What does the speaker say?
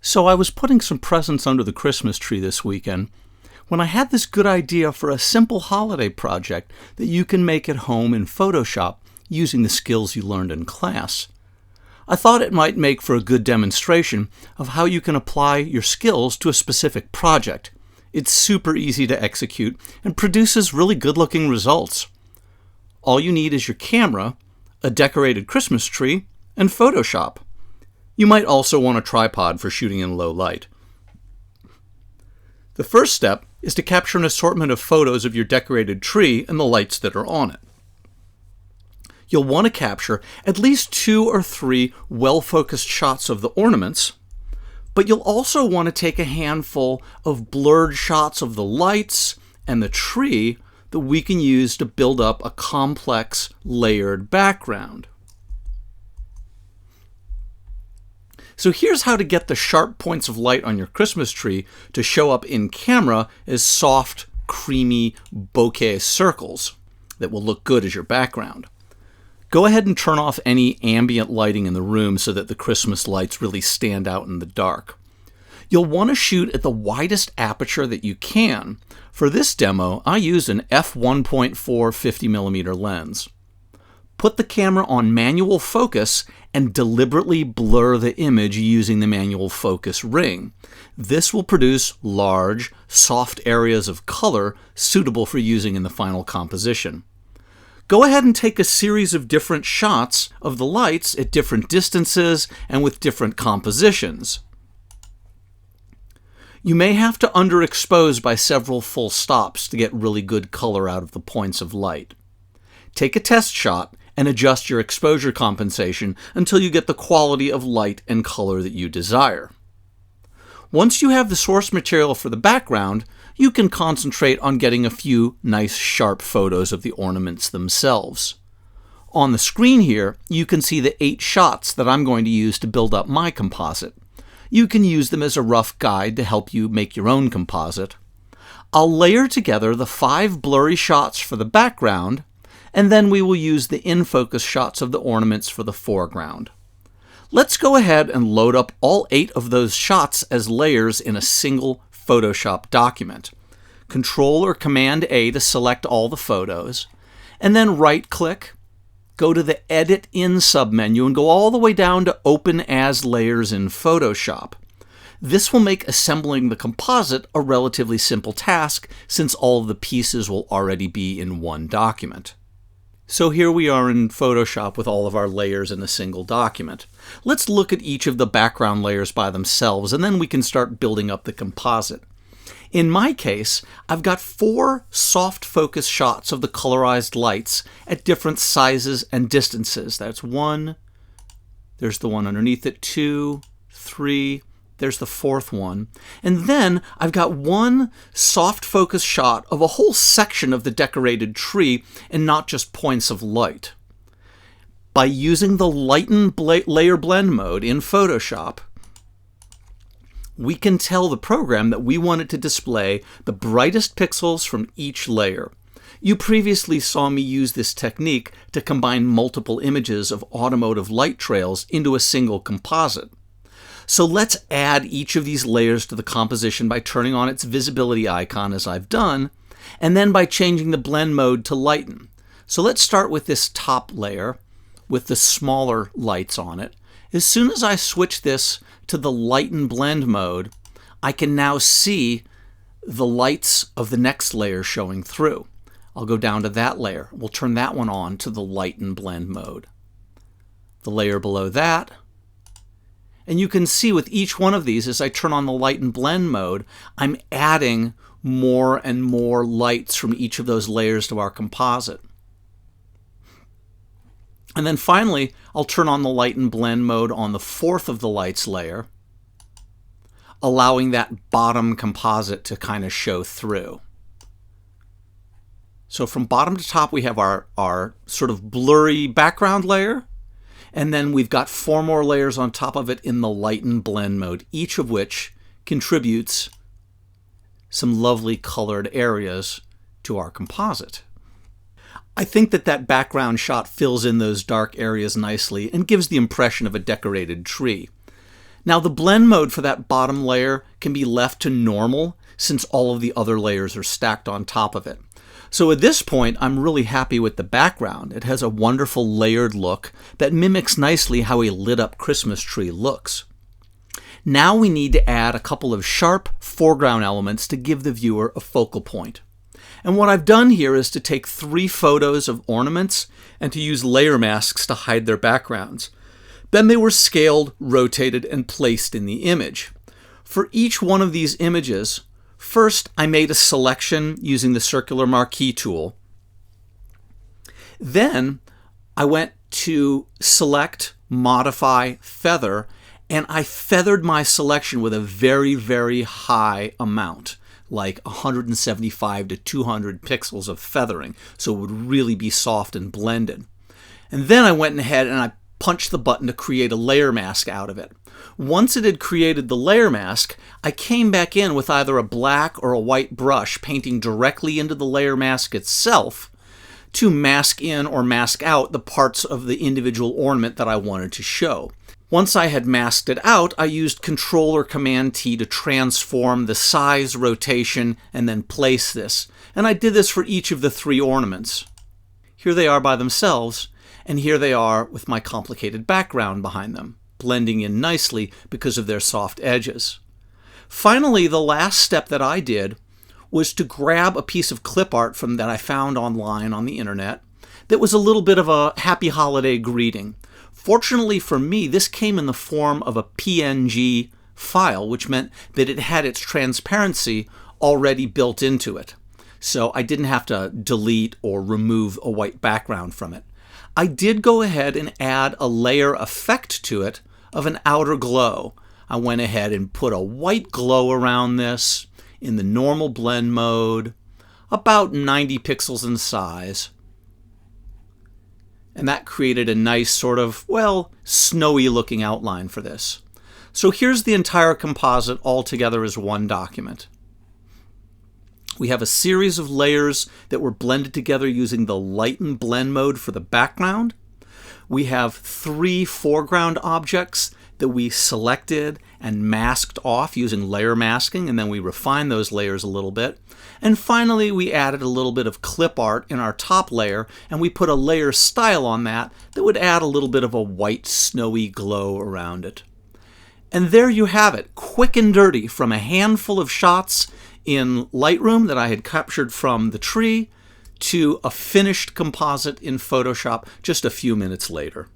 So I was putting some presents under the Christmas tree this weekend when I had this good idea for a simple holiday project that you can make at home in Photoshop using the skills you learned in class. I thought it might make for a good demonstration of how you can apply your skills to a specific project. It's super easy to execute and produces really good-looking results. All you need is your camera, a decorated Christmas tree, and Photoshop. You might also want a tripod for shooting in low light. The first step is to capture an assortment of photos of your decorated tree and the lights that are on it. You'll want to capture at least 2 or 3 well-focused shots of the ornaments, but you'll also want to take a handful of blurred shots of the lights and the tree that we can use to build up a complex, layered background. So here's how to get the sharp points of light on your Christmas tree to show up in camera as soft, creamy bokeh circles that will look good as your background. Go ahead and turn off any ambient lighting in the room so that the Christmas lights really stand out in the dark. You'll want to shoot at the widest aperture that you can. For this demo, I used an f1.4 50mm lens. Put the camera on manual focus and deliberately blur the image using the manual focus ring. This will produce large, soft areas of color suitable for using in the final composition. Go ahead and take a series of different shots of the lights at different distances and with different compositions. You may have to underexpose by several full stops to get really good color out of the points of light. Take a test shot and adjust your exposure compensation until you get the quality of light and color that you desire. Once you have the source material for the background, you can concentrate on getting a few nice sharp photos of the ornaments themselves. On the screen here, you can see the 8 shots that I'm going to use to build up my composite. You can use them as a rough guide to help you make your own composite. I'll layer together the 5 blurry shots for the background, and then we will use the in-focus shots of the ornaments for the foreground. Let's go ahead and load up all 8 of those shots as layers in a single Photoshop document. Control or Command A to select all the photos, and then right-click, go to the Edit In submenu, and go all the way down to Open as Layers in Photoshop. This will make assembling the composite a relatively simple task since all of the pieces will already be in one document. So here we are in Photoshop with all of our layers in a single document. Let's look at each of the background layers by themselves, and then we can start building up the composite. In my case, I've got 4 soft focus shots of the colorized lights at different sizes and distances. That's 1, there's the one underneath it, 2, 3, there's the 4th one. And then I've got 1 soft focus shot of a whole section of the decorated tree and not just points of light. By using the Lighten Layer Blend mode in Photoshop, we can tell the program that we want it to display the brightest pixels from each layer. You previously saw me use this technique to combine multiple images of automotive light trails into a single composite. So let's add each of these layers to the composition by turning on its visibility icon as I've done, and then by changing the blend mode to lighten. So let's start with this top layer with the smaller lights on it. As soon as I switch this to the lighten blend mode, I can now see the lights of the next layer showing through. I'll go down to that layer. We'll turn that one on to the lighten blend mode. The layer below that. And you can see with each one of these, as I turn on the lighten blend mode, I'm adding more and more lights from each of those layers to our composite. And then finally, I'll turn on the lighten blend mode on the 4th of the lights layer, allowing that bottom composite to kind of show through. So from bottom to top, we have our sort of blurry background layer. And then we've got 4 more layers on top of it in the lighten blend mode, each of which contributes some lovely colored areas to our composite. I think that background shot fills in those dark areas nicely and gives the impression of a decorated tree. Now the blend mode for that bottom layer can be left to normal since all of the other layers are stacked on top of it. So at this point, I'm really happy with the background. It has a wonderful layered look that mimics nicely how a lit up Christmas tree looks. Now we need to add a couple of sharp foreground elements to give the viewer a focal point. And what I've done here is to take 3 photos of ornaments and to use layer masks to hide their backgrounds. Then they were scaled, rotated, and placed in the image. For each one of these images, first I made a selection using the circular marquee tool. Then I went to select, modify, feather, and I feathered my selection with a very, very high amount, like 175 to 200 pixels of feathering, so it would really be soft and blended. And then I went ahead and I punched the button to create a layer mask out of it. Once it had created the layer mask, I came back in with either a black or a white brush, painting directly into the layer mask itself to mask in or mask out the parts of the individual ornament that I wanted to show. Once I had masked it out, I used Control or Command T to transform the size, rotation, and then place this. And I did this for each of the 3 ornaments. Here they are by themselves, and here they are with my complicated background behind them, blending in nicely because of their soft edges. Finally, the last step that I did was to grab a piece of clip art that I found online on the internet that was a little bit of a happy holiday greeting. Fortunately for me, this came in the form of a PNG file, which meant that it had its transparency already built into it. So I didn't have to delete or remove a white background from it. I did go ahead and add a layer effect to it of an outer glow. I went ahead and put a white glow around this in the normal blend mode, about 90 pixels in size. And that created a nice sort of, well, snowy looking outline for this. So here's the entire composite all together as one document. We have a series of layers that were blended together using the lighten blend mode for the background. We have 3 foreground objects that we selected and masked off using layer masking, and then we refined those layers a little bit. And finally, we added a little bit of clip art in our top layer, and we put a layer style on that would add a little bit of a white, snowy glow around it. And there you have it, quick and dirty, from a handful of shots in Lightroom that I had captured from the tree to a finished composite in Photoshop just a few minutes later.